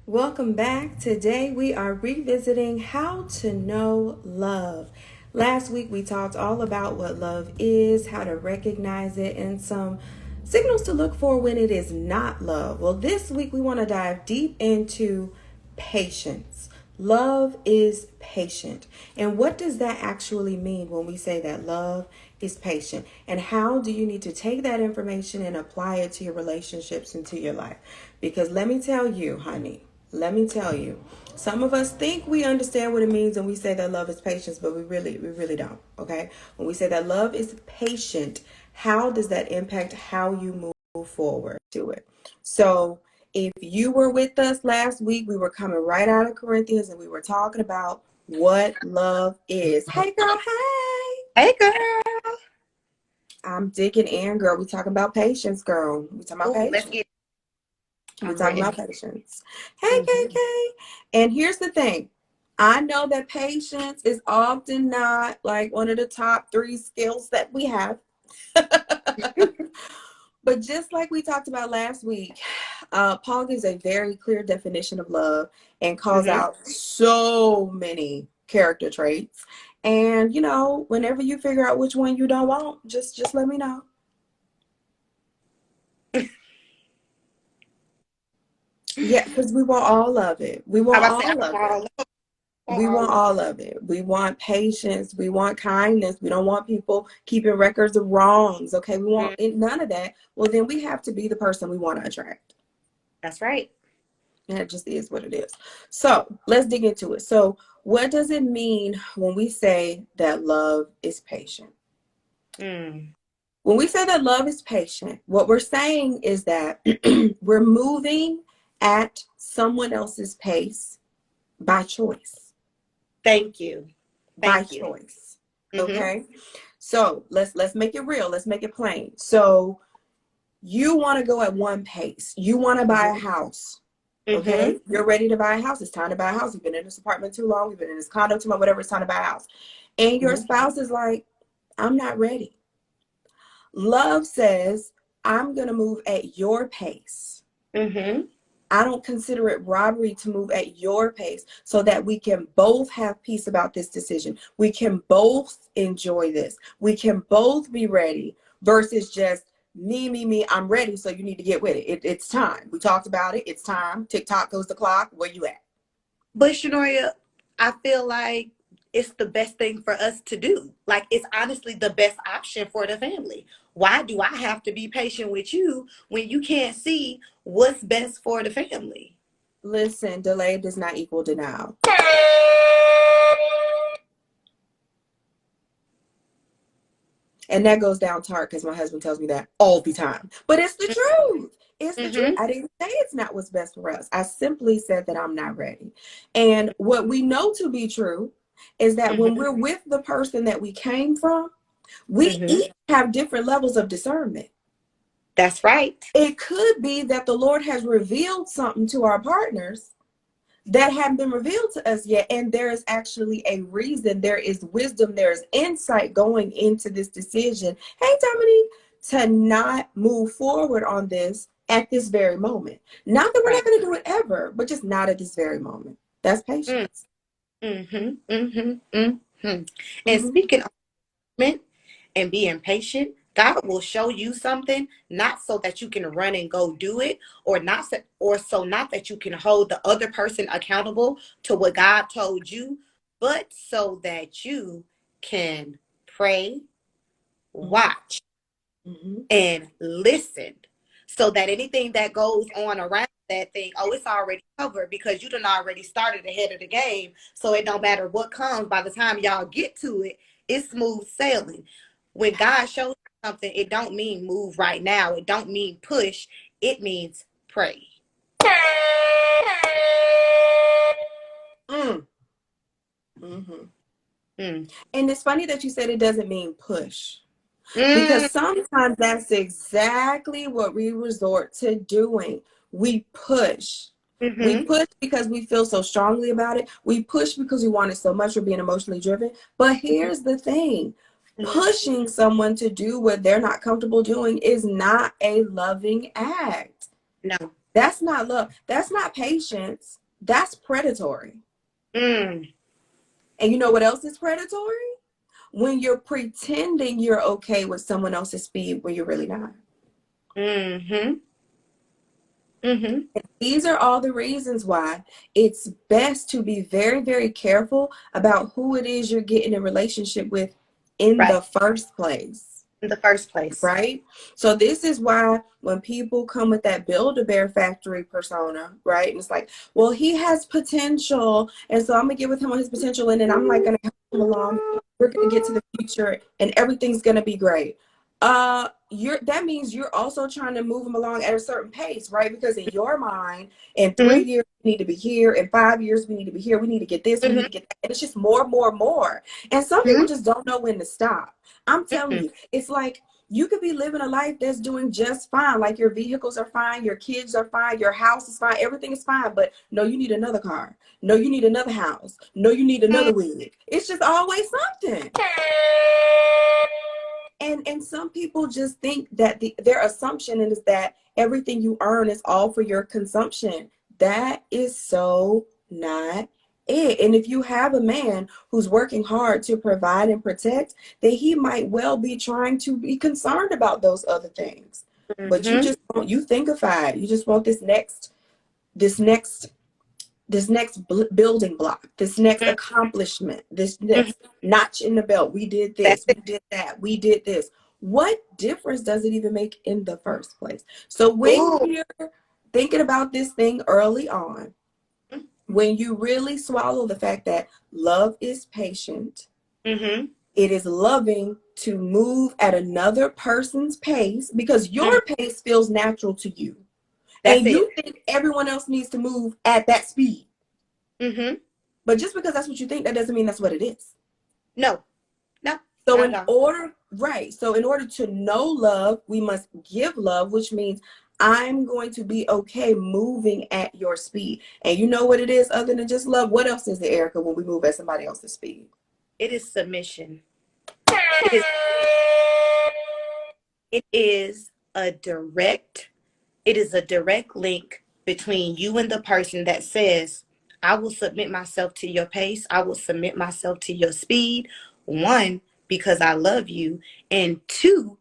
Welcome back. Today we are revisiting how to know love. Last week we talked all about what love is, how to recognize it, and some signals to look for when it is not love. Well, this week we want to dive deep into patience. Love is patient. And what does that actually mean when we say that love is patient? And how do you need to take that information and apply it to your relationships and to your life? Because let me tell you, honey, let me tell you, some of us think we understand what it means when we say that love is patience, but we really don't. Okay. When we say that love is patient, how does that impact how you move forward to it? So if you were with us last week, we were coming right out of Corinthians and we were talking about what love is. Hey girl, hey. Hey, girl. I'm digging in, girl. We talking about patience, girl. We talking about Oh, let's patience. get. We're I'm talking ready. about patience. Hey, Mm-hmm. KK. And here's the thing. I know that patience is often not like one of the top three skills that we have. But just like we talked about last week, Paul gives a very clear definition of love and calls Mm-hmm. out so many character traits. And whenever you figure out which one you don't want, just let me know. Yeah, because we want all of it. We I want about to say, all of it. I We all want of all of it. We want patience. We want kindness. We don't want people keeping records of wrongs. Okay. We want it. none of that. Well, then we have to be the person we want to attract. That's right. And it just is what it is. So let's dig into it. So, what does it mean when we say that love is patient? Mm. When we say that love is patient, what we're saying is that we're moving at someone else's pace by choice. Thank you. By Thank you. choice. Mm-hmm. Okay. So let's make it real. Let's make it plain. So you want to go at one pace. You want to buy a Mm-hmm. house. Mm-hmm. Okay. You're ready to buy a house. It's time to buy a house. You've been in this apartment too long. You've been in this condo too long, whatever. It's time to buy a house. And your Mm-hmm. spouse is like, I'm not ready. Love says, I'm going to move at your pace. Mm-hmm. I don't consider it robbery to move at your pace so that we can both have peace about this decision. We can both enjoy this. We can both be ready versus just me, I'm ready. So you need to get with it. It's time. We talked about it. It's time. TikTok goes the clock. Where you at? But Shanoria, I feel like it's the best thing for us to do. Like, it's honestly the best option for the family. Why do I have to be patient with you when you can't see what's best for the family? Listen, delay does not equal denial. And that goes down to heart because my husband tells me that all the time. But it's the truth. It's the truth. Mm-hmm. I didn't say it's not what's best for us. I simply said that I'm not ready. And what we know to be true is that when Mm-hmm. we're with the person that we came from, we Mm-hmm. each have different levels of discernment. That's right. It could be that the Lord has revealed something to our partners that haven't been revealed to us yet. And there is actually a reason, there is wisdom, there is insight going into this decision. Hey, Dominique, to not move forward on this at this very moment. Not that we're Right. not going to do it ever, but just not at this very moment. That's Mm. patience. Mm-hmm. Mm-hmm. Mm-hmm. And Mm-hmm. speaking of commitment and being patient, God will show you something, not so that you can run and go do it, or not that you can hold the other person accountable to what God told you, but so that you can pray, watch, Mm-hmm. and listen, so that anything that goes on around that thing, oh, it's already covered because you done already started ahead of the game. So it don't matter what comes. By the time y'all get to it, it's smooth sailing. When God shows you something, it don't mean move right now. It don't mean push. It means pray. Mm. Mm-hmm. Mm. And it's funny that you said it doesn't mean push. Mm. Because sometimes that's exactly what we resort to doing. We push. We Mm-hmm. push because we feel so strongly about it. We push because we want it so much. We're being emotionally driven. But here's the thing. Mm-hmm. Pushing someone to do what they're not comfortable doing is not a loving act. No. That's not love. That's not patience. That's predatory. Mm. And you know what else is predatory? When you're pretending you're okay with someone else's speed when you're really not. Mm-hmm. Mm-hmm. These are all the reasons why it's best to be very, very careful about who it is you're getting a relationship with in Right. the first place. In the first place. Right? So this is why when people come with that Build-A-Bear Factory persona, right? And it's like, well, he has potential, and so I'm gonna get with him on his potential, and then I'm like gonna help him along. We're gonna get to the future, and everything's gonna be great. That means you're also trying to move him along at a certain pace, right? Because in your mind, in 3 years we need to be here, in 5 years we need to be here, we need to get this, we need Mm-hmm. to get that, and it's just more, more, more. And some people just don't know when to stop. I'm telling Mm-hmm. you, it's like you could be living a life that's doing just fine. Like your vehicles are fine, your kids are fine, your house is fine, everything is fine. But no, you need another car. No, you need another house. No, you need another wig. It's just always something. And some people just think that their assumption is that everything you earn is all for your consumption. That is so not it. And if you have a man who's working hard to provide and protect, then he might well be trying to be concerned about those other things. But you Mm-hmm. just want, you thinkify it. You just want this next building block, this next accomplishment, this Mm-hmm. next notch in the belt. We did That's this, it. we did that, we did this. What difference does it even make in the first place? So when Ooh. you're thinking about this thing early on, when you really swallow the fact that love is patient, Mm-hmm. it is loving to move at another person's pace because Mm. your pace feels natural to you. That's And it. you think everyone else needs to move at that speed. Mm-hmm. But just because that's what you think, that doesn't mean that's what it is. No. No. So Not at all. so in order to know love, we must give love, which means I'm going to be okay moving at your speed. And you know what it is other than just love? What else is it, Erica, when we move at somebody else's speed? It is submission. It is it is a direct it is a direct link between you and the person that says, I will submit myself to your pace. I will submit myself to your speed. One, because I love you. And two,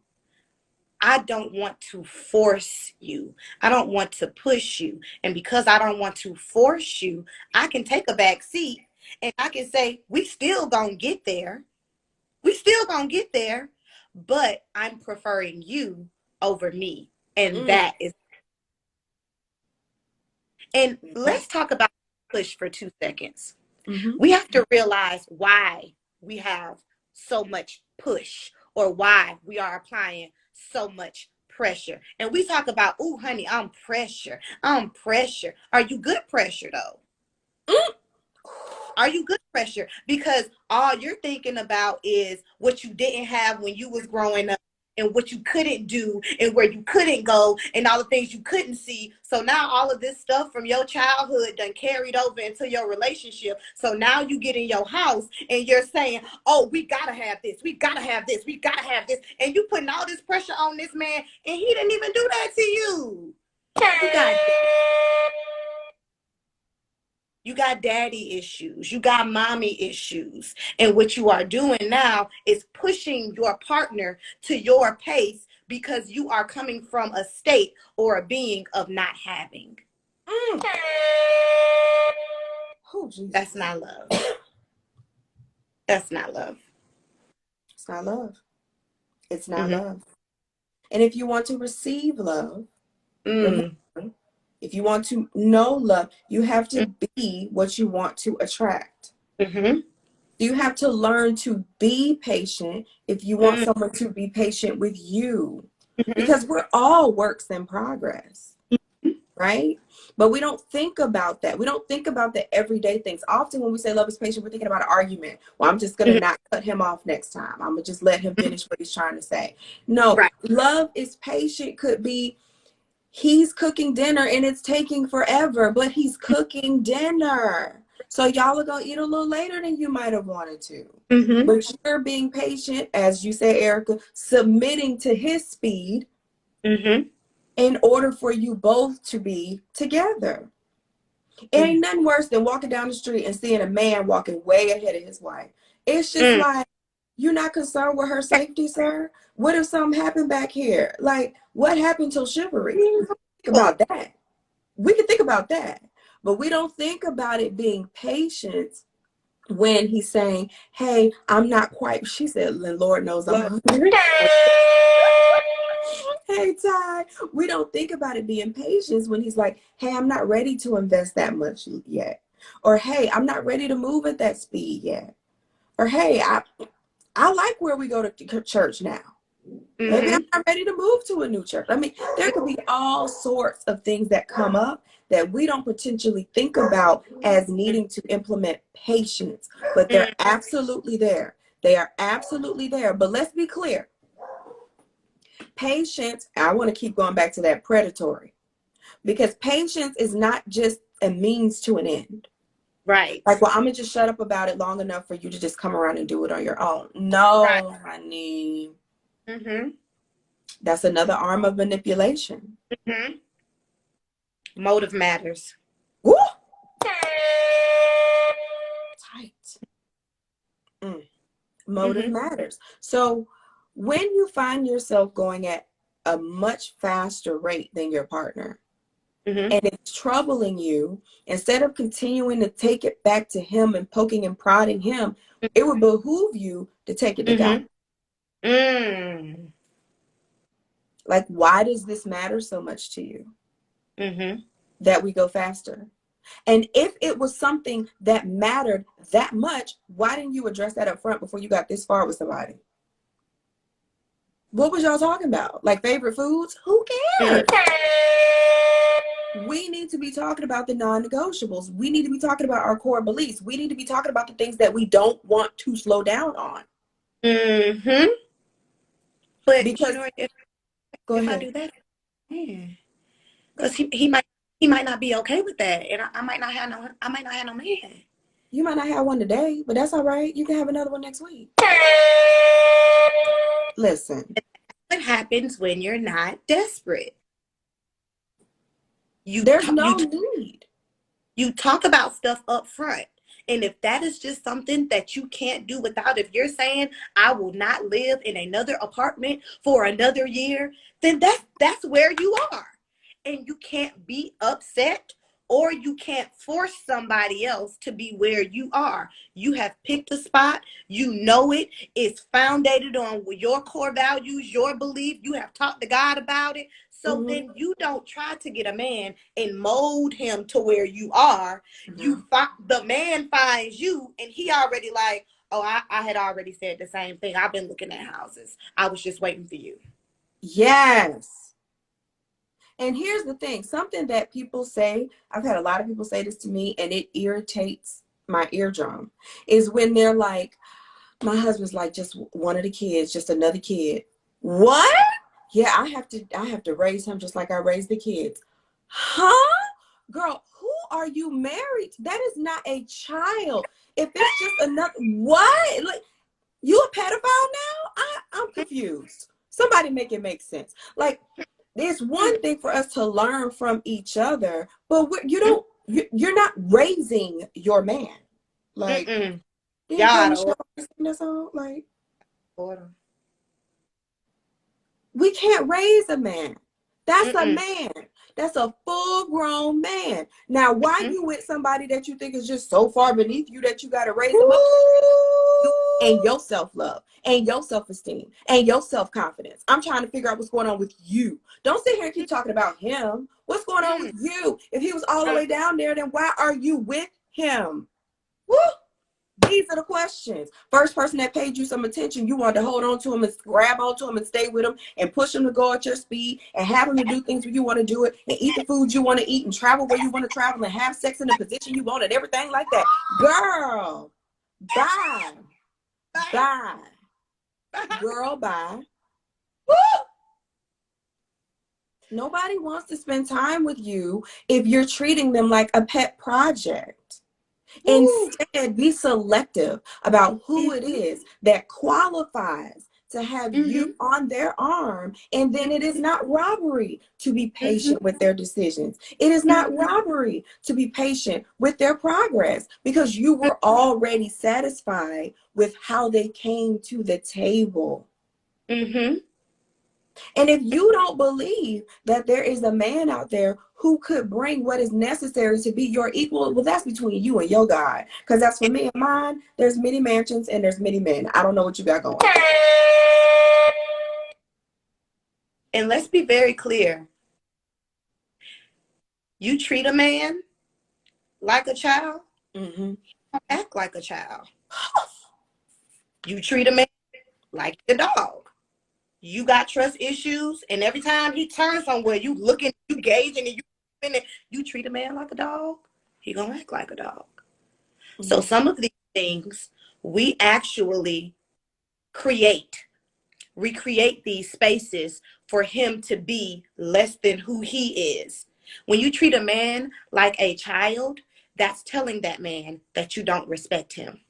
I don't want to force you. I don't want to push you. And because I don't want to force you, I can take a back seat and I can say, we still gonna get there. We still gonna get there, but I'm preferring you over me. And Mm, that is, and that, let's talk about push for 2 seconds. mm-hmm, We have to realize why we have so much push or why we are applying so much pressure. And we talk about, oh, honey, I'm pressure. I'm pressure. Are you good pressure though? mm, Are you good pressure? Because all you're thinking about is what you didn't have when you was growing up and what you couldn't do and where you couldn't go and all the things you couldn't see. So now all of this stuff from your childhood done carried over into your relationship. So now you get in your house and you're saying, oh, we gotta have this. We gotta have this. We gotta have this. And you putting all this pressure on this man and he didn't even do that to you. You got You got daddy issues. You got mommy issues. And what you are doing now is pushing your partner to your pace because you are coming from a state or a being of not having. mm. Oh, Jesus. That's not love. That's not love. It's not love. It's not Mm-hmm. love. And if you want to receive love, remember, Mm. if you want to know love, you have to be what you want to attract. Mm-hmm. You have to learn to be patient if you want Mm-hmm. someone to be patient with you. Because we're all works in progress, right? But we don't think about that. We don't think about the everyday things. Often when we say love is patient, we're thinking about an argument. Well, I'm just going to Mm-hmm. not cut him off next time. I'm going to just let him finish what he's trying to say. No, Right. love is patient could be he's cooking dinner and it's taking forever, but he's cooking dinner. So y'all are going to eat a little later than you might have wanted to. Mm-hmm. But you're being patient, as you say, Erica, submitting to his speed. Mm-hmm. in order for you both to be together. It ain't nothing worse than walking down the street and seeing a man walking way ahead of his wife. It's just Mm. like, you're not concerned with her safety, sir? What if something happened back here? Like, what happened to chivalry? Think about that. We can think about that. But we don't think about it being patience when he's saying, hey, I'm not quite, she said, Lord knows I'm hungry. Hey, Ty, we don't think about it being patience when he's like, hey, I'm not ready to invest that much yet. Or, hey, I'm not ready to move at that speed yet. Or, hey, I like where we go to church now. Maybe I'm not ready to move to a new church. I mean, there could be all sorts of things that come up that we don't potentially think about as needing to implement patience, but they're absolutely there. They are absolutely there. But let's be clear. Patience, I want to keep going back to that predatory, because patience is not just a means to an end. Right. Like, well, I'm going to just shut up about it long enough for you to just come around and do it on your own. No, Right. honey. That's another arm of manipulation. Motive matters. Woo! Tight. Motive matters. So when you find yourself going at a much faster rate than your partner, and it's troubling you, instead of continuing to take it back to him and poking and prodding him, it would behoove you to take it to God. Like, why does this matter so much to you? That we go faster? And if it was something that mattered that much, why didn't you address that up front before you got this far with somebody? What was y'all talking about? Like favorite foods? Who cares? We need to be talking about the non-negotiables. We need to be talking about our core beliefs. We need to be talking about the things that we don't want to slow down on. But because, you know, if ahead. I do that, because he might not be okay with that, and I might not have no man. You might not have one today, but that's all right. You can have another one next week. Listen. What happens when you're not desperate? There's no need. You talk about stuff up front. And if that is just something that you can't do without, if you're saying, I will not live in another apartment for another year, then that's where you are. And you can't be upset, or you can't force somebody else to be where you are. You have picked a spot. You know it. It's founded on your core values, your belief. You have talked to God about it. So then you don't try to get a man and mold him to where you are. The man finds you, and he already like, oh, I had already said the same thing. I've been looking at houses. I was just waiting for you. Yes. And here's the thing, something that people say, I've had a lot of people say this to me, and it irritates my eardrum, is when they're like, my husband's like just one of the kids, just another kid. What? Yeah, I have to raise him just like I raised the kids. Huh? Girl, who are you married? That is not a child. If it's just another, what? Like, you a pedophile now? I'm confused. Somebody make it make sense. Like, there's one thing for us to learn from each other, but you're not raising your man. Like, Yeah, like, we can't raise a man. That's a man. That's a full-grown man. Now, why you with somebody that you think is just so far beneath you that you got to raise them up? And your self-love, and your self-esteem, and your self-confidence. I'm trying to figure out what's going on with you. Don't sit here and keep talking about him. What's going on with you? If he was all the way down there, then why are you with him? Woo! These are the questions. First person that paid you some attention, you wanted to hold on to him and grab onto him and stay with him and push him to go at your speed and have him to do things where you want to do it and eat the food you want to eat and travel where you want to travel and have sex in the position you want and everything like that. Girl, bye. Bye. Girl, bye. Woo! Nobody wants to spend time with you if you're treating them like a pet project. Instead, be selective about who it is that qualifies to have you Mm-hmm. on their arm. And then it is not robbery to be Mm-hmm. patient with their decisions. It is not robbery to be patient with their progress, because you were already satisfied with how they came to the table. Mm-hmm. And if you don't believe that there is a man out there who could bring what is necessary to be your equal, well, that's between you and your God. Because that's for me and mine, there's many mansions and there's many men. I don't know what you got going. And let's be very clear. You treat a man like a child, Mm-hmm. act like a child. You treat a man like a dog. You got trust issues, and every time he turns somewhere, you looking, you gauging, and you treat a man like a dog, he gonna act like a dog. So Mm-hmm. some of these things we actually create, recreate these spaces for him to be less than who he is. When you treat a man like a child, that's telling that man that you don't respect him.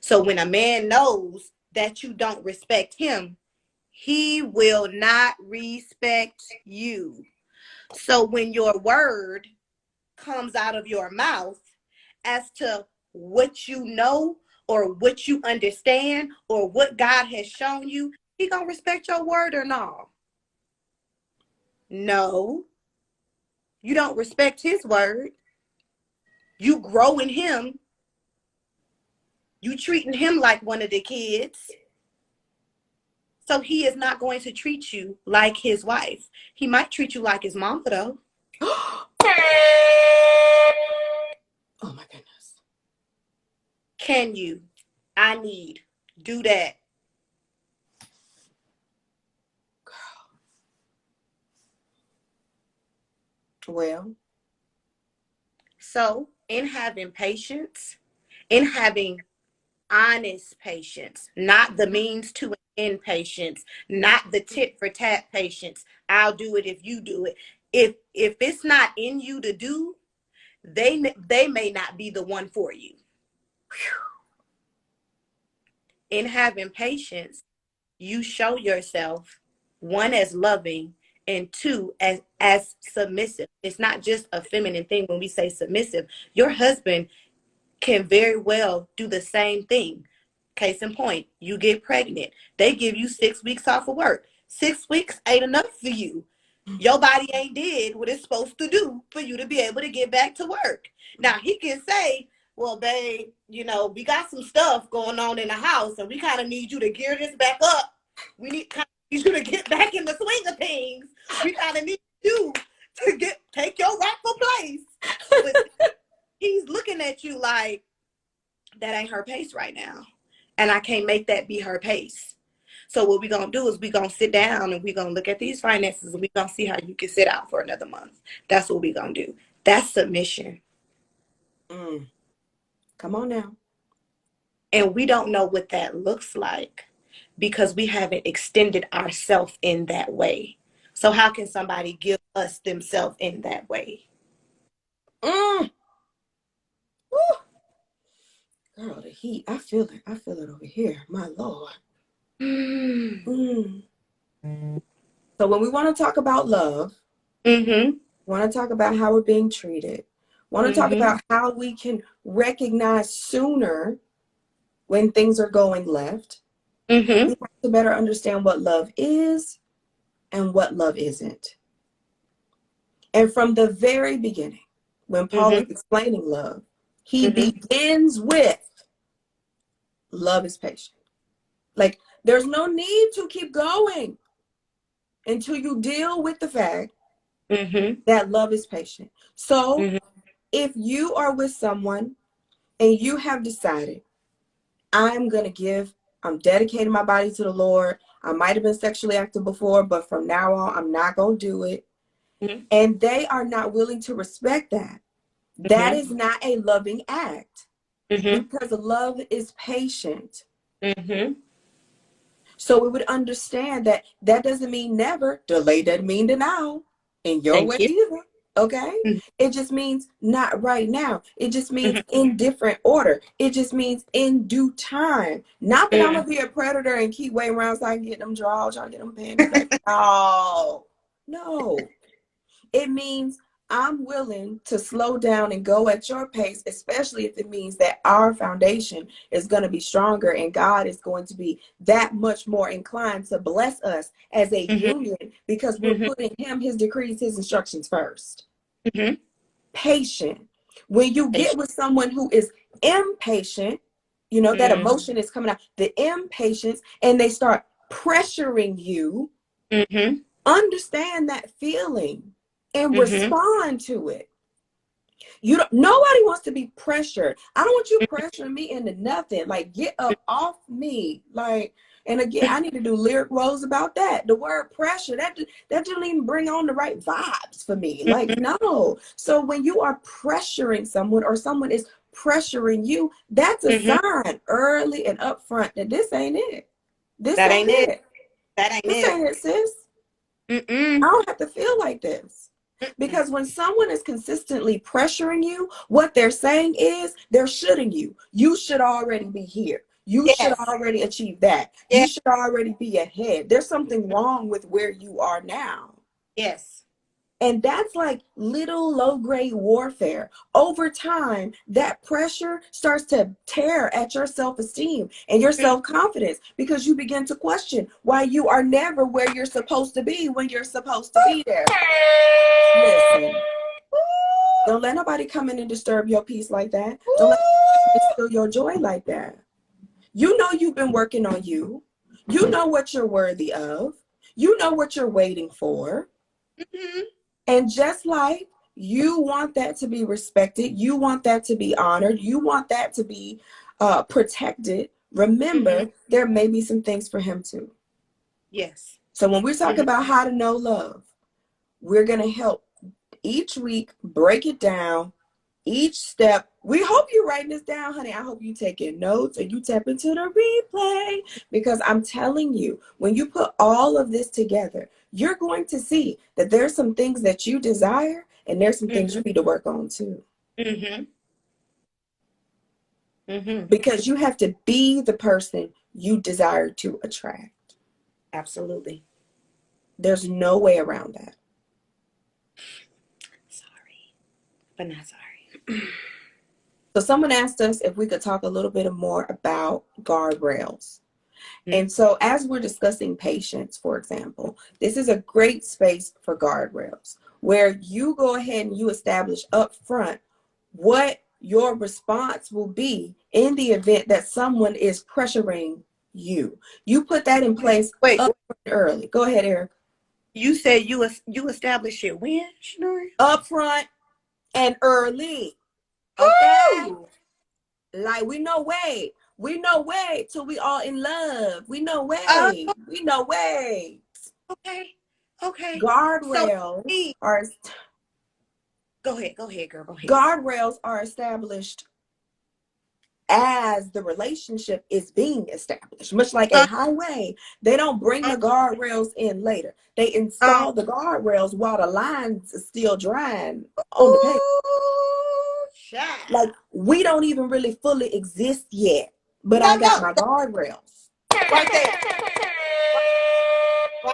So when a man knows that you don't respect him, he will not respect you. So when your word comes out of your mouth as to what you know or what you understand or what God has shown you, he gonna respect your word or no? No, you don't respect his word. You grow in him. You treating him like one of the kids. So he is not going to treat you like his wife. He might treat you like his mama though. Oh my goodness. Can you? I need. Do that. Well. So in having patience, in having honest patience, not the means to an end patience, not the tit for tat patience. I'll do it if you do it. If it's not in you to do, they may not be the one for you. In having patience, you show yourself, one, as loving, and two, as submissive. It's not just a feminine thing when we say submissive. Your husband can very well do the same thing. Case in point, you get pregnant. They give you 6 weeks off of work. 6 weeks ain't enough for you. Your body ain't did what it's supposed to do for you to be able to get back to work. Now, he can say, well, babe, we got some stuff going on in the house and we kind of need you to gear this back up. We need you to get back in the swing of things. We kind of need you to take your rightful place. But he's looking at you like, that ain't her pace right now. And I can't make that be her pace. So what we're going to do is we're going to sit down and we're going to look at these finances and we're going to see how you can sit out for another month. That's what we're going to do. That's submission. Come on now. And we don't know what that looks like because we haven't extended ourselves in that way. So how can somebody give us themselves in that way? Woo. Girl, the heat. I feel it. I feel it over here. My Lord. So when we want to talk about love, want to talk about how we're being treated, want to talk about how we can recognize sooner when things are going left, we have to better understand what love is and what love isn't. And from the very beginning, when Paul is explaining love, he begins with love is patient. Like, there's no need to keep going until you deal with the fact that love is patient. So if you are with someone and you have decided, I'm dedicating my body to the Lord. I might have been sexually active before, but from now on, I'm not going to do it. And they are not willing to respect that. That is not a loving act because love is patient. So we would understand that doesn't mean never. Delay doesn't mean denial in your way Thank you. either. Okay? Mhm. It just means not right now. It just means in different order. It just means in due time. Not that I'm Mhm. gonna be a predator and keep waiting around so I can get them draws, trying to get them panties back. No. No. It means I'm willing to slow down and go at your pace, especially if it means that our foundation is going to be stronger and God is going to be that much more inclined to bless us as a Mhm. union because we're Mhm. putting Him, His decrees, His instructions first. Mhm. Patient. When you get Patient. with someone who is impatient, you know, that Mhm. emotion is coming out, the impatience, and they start pressuring you, Mhm. understand that feeling and Mhm. respond to it. You don't, nobody wants to be pressured. I don't want you pressuring me into nothing. Like, get up off me. Like, and again, I need to do lyric roles about that. The word pressure, that didn't even bring on the right vibes for me. Like, Mhm. no. So when you are pressuring someone or someone is pressuring you, that's a Mhm. sign early and upfront that this ain't it. This That ain't ain't it. it. That ain't This it. ain't it, sis. I Mm-mm. don't have to feel like this. Mm-mm. Because when someone is consistently pressuring you, what they're saying is they're shoulding you. You should already be here. You should Yes. already achieve that. You Yes. should already be ahead. There's something wrong with where you are now. Yes. And that's like little low grade warfare. Over time, that pressure starts to tear at your self esteem and your Mm. self confidence because you begin to question why you are never where you're supposed to be when you're supposed to be there. Listen, don't let nobody come in and disturb your peace like that. Don't let nobody steal your joy like that. You know you've been working on you. You know what you're worthy of. You know what you're waiting for. Mhm. And just like you want that to be respected, you want that to be honored, you want that to be protected, Mhm. remember there may be some things for him too. Yes. So when we talk Mhm. about how to know love, we're going to help each week break it down, each step. We hope you're writing this down, honey. I hope you taking notes and you tap into the replay because I'm telling you, when you put all of this together, you're going to see that there's some things that you desire and there's some things you need to work on too. Mhm. Mhm. Because you have to be the person you desire to attract. Absolutely. There's no way around that. Sorry, but not sorry. So someone asked us if we could talk a little bit more about guardrails. And so, as we're discussing patience, for example, this is a great space for guardrails where you go ahead and you establish up front what your response will be in the event that someone is pressuring you. You put that in place Wait, up front early. Go ahead, Eric. you said you established it when, Shnuri? Up front and early. Okay? Woo! Like we know way. We know way till we all in love. We know Oh, way. We know way. okay. Okay. So Guardrails are go ahead. Go ahead, girl. Go ahead. guardrails are established as the relationship is being established. Much like a Uh, highway, they don't bring uh, the guardrails in later. They uh, install the guardrails while the lines are still drying on the paper. ooh, Like child. we don't even really fully exist yet, but No, I got no, my guardrails. right there. Right, right.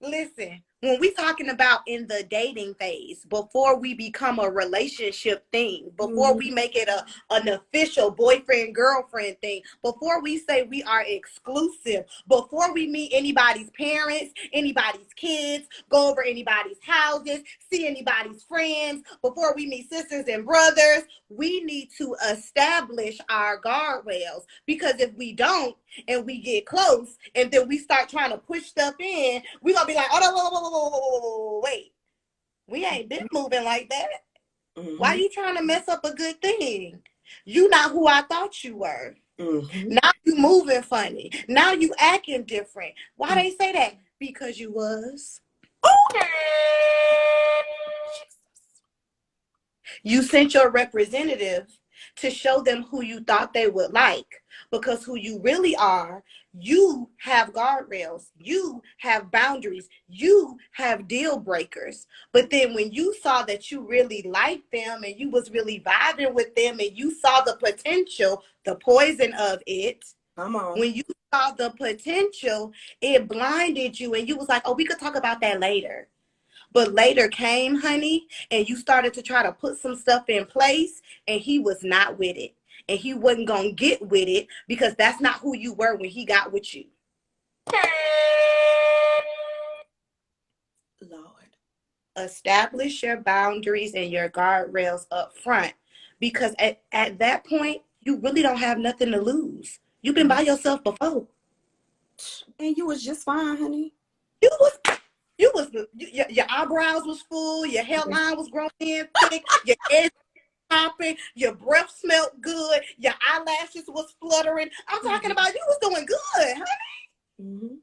Listen, when we talking about in the dating phase, before we become a relationship thing, before Mhm. we make it an official boyfriend girlfriend thing, before we say we are exclusive, before we meet anybody's parents, anybody's kids, go over anybody's houses, see anybody's friends, before we meet sisters and brothers, we need to establish our guardrails because if we don't, and we get close and then we start trying to push stuff in, we're gonna be like, oh no, wait. We ain't been moving like that. Why Mhm. you trying to mess up a good thing? You not who I thought you were. Mhm. Now you moving funny. Now you acting different. Why Mhm. they say that? Because you was. You sent your representative to show them who you thought they would like. Because who you really are, you have guardrails, you have boundaries, you have deal breakers. But then when you saw that you really liked them and you was really vibing with them and you saw the potential, the poison of it, Come on. when you saw the potential, it blinded you and you was like, oh, we could talk about that later. But later came, honey, and you started to try to put some stuff in place, and he was not with it. And he wasn't going to get with it because that's not who you were when he got with you. Lord. Establish your boundaries and your guardrails up front, because at that point, you really don't have nothing to lose. You've been by yourself before. And you was just fine, honey. Your eyebrows was full, your hairline was growing in thick, your edge popping, your breath smelled good, your eyelashes was fluttering. I'm talking about you was doing good, honey.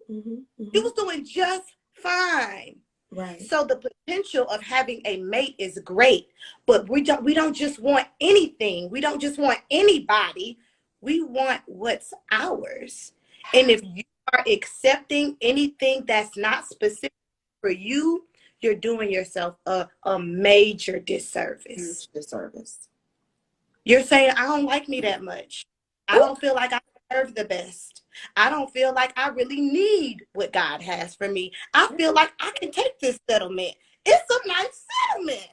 You was doing just fine. Right. So the potential of having a mate is great, but we don't just want anything. We don't just want anybody. We want what's ours. And if you are accepting anything that's not specific for you, you're doing yourself a major disservice. Huge disservice. You're saying, I don't like me that much. I don't feel like I deserve the best. I don't feel like I really need what God has for me. I feel like I can take this settlement. It's a nice settlement.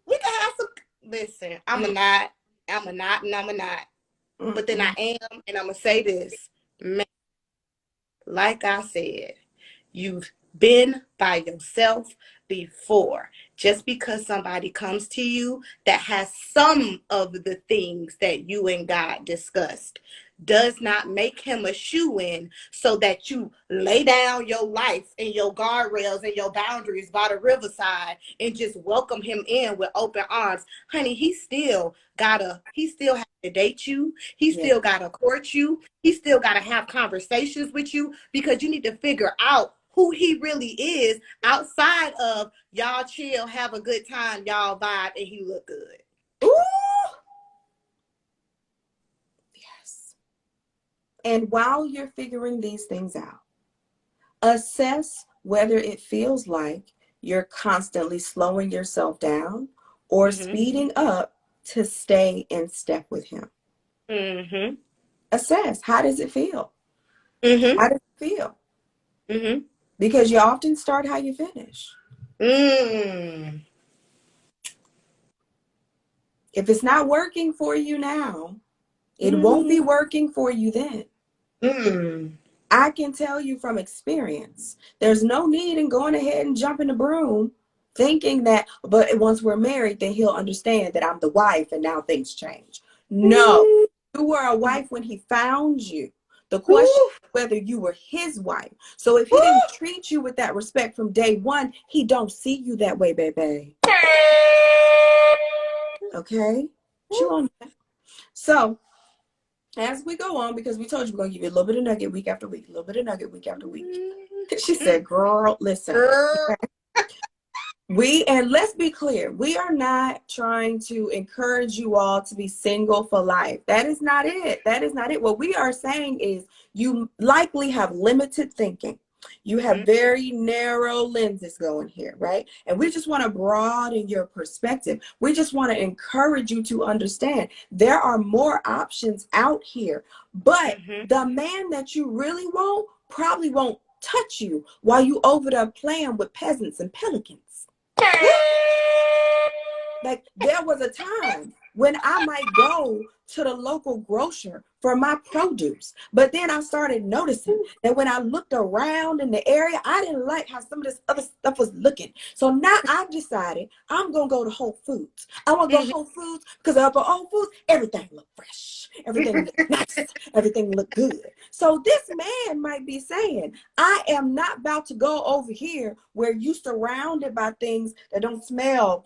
We can have some. Listen, I'm a not, and I'm a not. But then I am, and I'm going to say this. Man, like I said, you've been by yourself before. Just because somebody comes to you that has some of the things that you and God discussed does not make him a shoo-in so that you lay down your life and your guardrails and your boundaries by the riverside and just welcome him in with open arms. Honey, he still has to date you. He still gotta court you. He still gotta have conversations with you, because you need to figure out who he really is outside of y'all chill, have a good time, y'all vibe, and he look good. Ooh. Yes. And while you're figuring these things out, assess whether it feels like you're constantly slowing yourself down or speeding up to stay in step with him. Assess, how does it feel? How does it feel? Because you often start how you finish. If it's not working for you now, it won't be working for you then. I can tell you from experience, there's no need in going ahead and jumping the broom thinking that, but once we're married, then he'll understand that I'm the wife and now things change. No, you were a wife when he found you. The question is whether you were his wife. So if he didn't treat you with that respect from day one, he don't see you that way, baby. Okay? Chew on that. So as we go on, because we told you we're going to give you a little bit of nugget week after week, a little bit of nugget week after week. She said, girl, listen. And let's be clear, we are not trying to encourage you all to be single for life. That is not it. That is not it. What we are saying is you likely have limited thinking. You have very narrow lenses going here, right? And we just want to broaden your perspective. We just want to encourage you to understand there are more options out here. But the man that you really want probably won't touch you while you over there playing with peasants and pelicans. Like, there was a time when I might go to the local grocer for my produce, but then I started noticing that when I looked around in the area, I didn't like how some of this other stuff was looking. So now I've decided I'm gonna go to Whole Foods. I want to go Whole Foods because at Whole Foods, everything look fresh, everything look nice, everything look good. So this man might be saying, I am not about to go over here where you surrounded by things that don't smell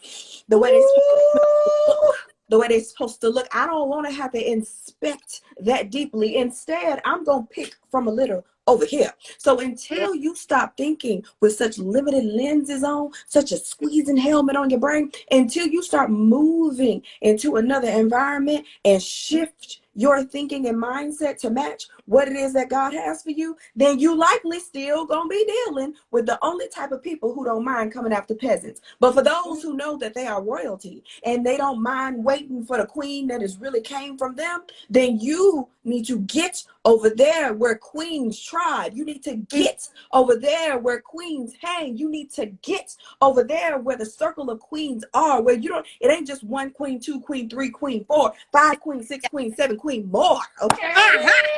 the way they're supposed to look. The way they're supposed to look. I don't want to have to inspect that deeply. Instead, I'm going to pick from a litter over here. So until you stop thinking with such limited lenses on, such a squeezing helmet on your brain, until you start moving into another environment and shift your thinking and mindset to match what it is that God has for you, then you likely still gonna be dealing with the only type of people who don't mind coming after peasants. But for those who know that they are royalty and they don't mind waiting for the queen that is really came from them, then you need to get over there where queens tribe. You need to get over there where queens hang. You need to get over there where the circle of queens are, where you don't, it ain't just one queen, two queen, three queen, four, five queen, six queen, seven queen, more. Okay.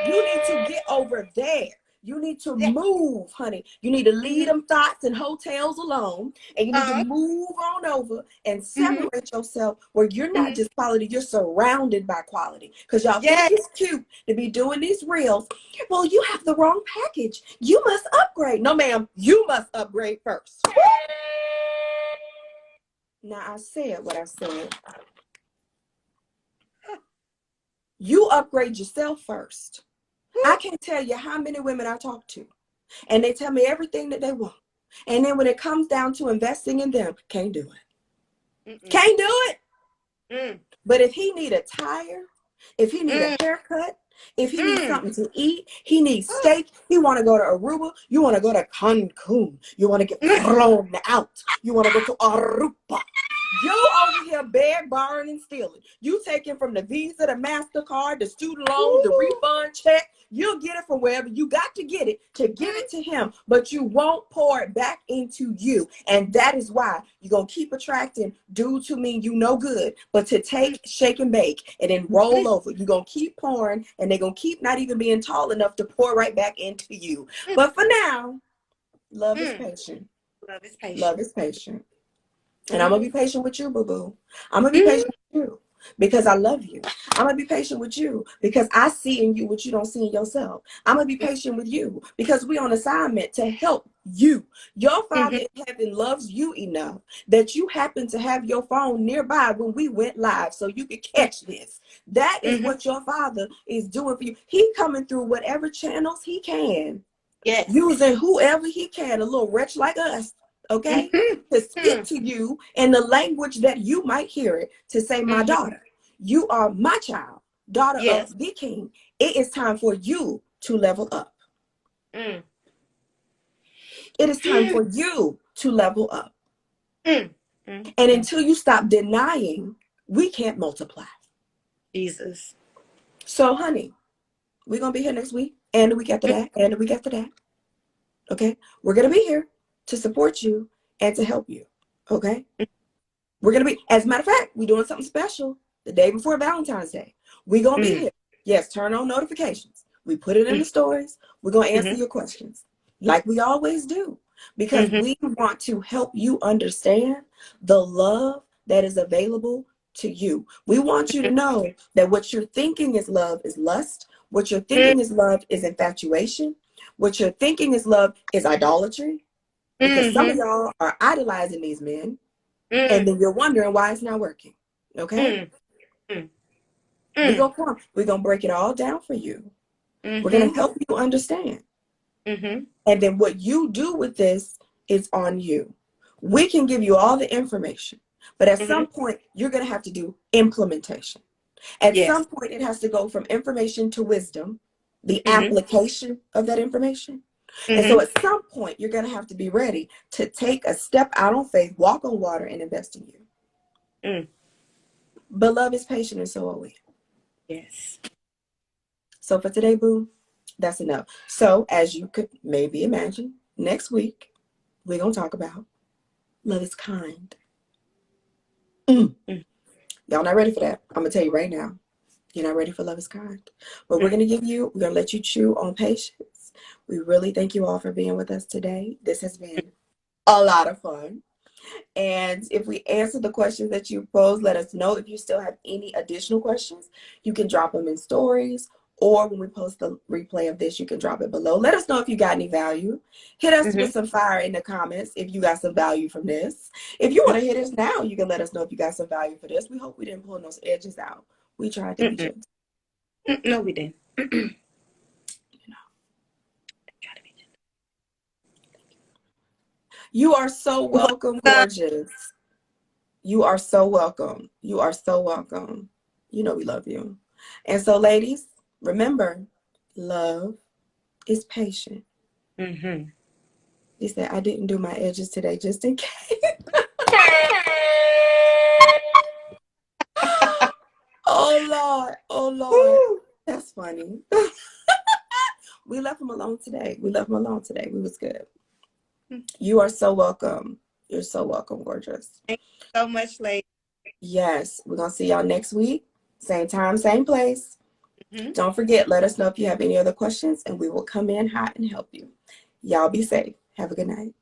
You need to get over there. You need to move, honey. You need to leave them thoughts and hotels alone, and you need to move on over and separate yourself where you're not just quality, you're surrounded by quality. Because y'all think it's cute to be doing these reels. Well, you have the wrong package. You must upgrade. No, ma'am, you must upgrade first. Now, I said what I said. You upgrade yourself first. I can't tell you how many women I talk to, and they tell me everything that they want. And then when it comes down to investing in them, can't do it. Can't do it. But if he need a tire, if he need a haircut, if he needs something to eat, he needs steak, he want to go to Aruba, you want to go to Cancun, you want to get thrown out, you want to go to Aruba. You over here beg, borrowing, and stealing. You taking from the Visa, the MasterCard, the student loan, the refund check. You'll get it from wherever you got to get it to give it to him, but you won't pour it back into you. And that is why you're going to keep attracting dudes who mean you no good, but to take, shake, and bake, and then roll over. You're going to keep pouring, and they're going to keep not even being tall enough to pour right back into you. But for now, love is patient. Love is patient. Love is patient. And I'm going to be patient with you, boo-boo. I'm going to be patient with you because I love you. I'm going to be patient with you because I see in you what you don't see in yourself. I'm going to be patient with you because we're on assignment to help you. Your Father in heaven loves you enough that you happen to have your phone nearby when we went live so you could catch this. That is what your Father is doing for you. He coming through whatever channels he can. Yes. Using whoever he can, a little wretch like us. Okay, to speak to you in the language that you might hear it, to say, my daughter, you are my child, daughter of the King. It is time for you to level up. It is time for you to level up. And until you stop denying, we can't multiply. Jesus. So, honey, we're going to be here next week and the week after that and the week after that. Okay, we're going to be here to support you and to help you. Okay, we're gonna be, as a matter of fact, we're doing something special the day before Valentine's Day. We're gonna be here. Yes, turn on notifications. We put it in the stories. We're gonna answer your questions like we always do, because we want to help you understand the love that is available to you. We want you to know that what you're thinking is love is lust. What you're thinking is love is infatuation. What you're thinking is love is idolatry. Because some of y'all are idolizing these men, and then you're wondering why it's not working. Okay? We're gonna break it all down for you. We're gonna help you understand. And then what you do with this is on you. We can give you all the information, but at some point you're gonna have to do implementation. At some point it has to go from information to wisdom, the application of that information. And so at some point, you're going to have to be ready to take a step out on faith, walk on water, and invest in you. But love is patient, and so are we. Yes. So for today, boo, that's enough. So as you could maybe imagine, next week, we're going to talk about love is kind. Y'all not ready for that. I'm going to tell you right now. You're not ready for love is kind. But we're going to let you chew on patience. We really thank you all for being with us today. This has been a lot of fun. And if we answer the questions that you posed, let us know. If you still have any additional questions, you can drop them in stories, or when we post the replay of this, you can drop it below. Let us know if you got any value. Hit us with some fire in the comments if you got some value from this. If you want to hit us now, you can let us know if you got some value for this. We hope we didn't pull those edges out. We tried to be gentle. No, we didn't. You are so welcome, gorgeous. You are so welcome. You are so welcome. You know we love you. And so, ladies, remember, love is patient. Mm-hmm. He said, I didn't do my edges today just in case. Oh, Lord. Oh, Lord. That's funny. We left him alone today. We left him alone today. We was good. You are so welcome. You're so welcome, gorgeous. Thank you so much, lady. Yes, we're going to see y'all next week. Same time, same place. Mm-hmm. Don't forget, let us know if you have any other questions, and we will come in hot and help you. Y'all be safe. Have a good night.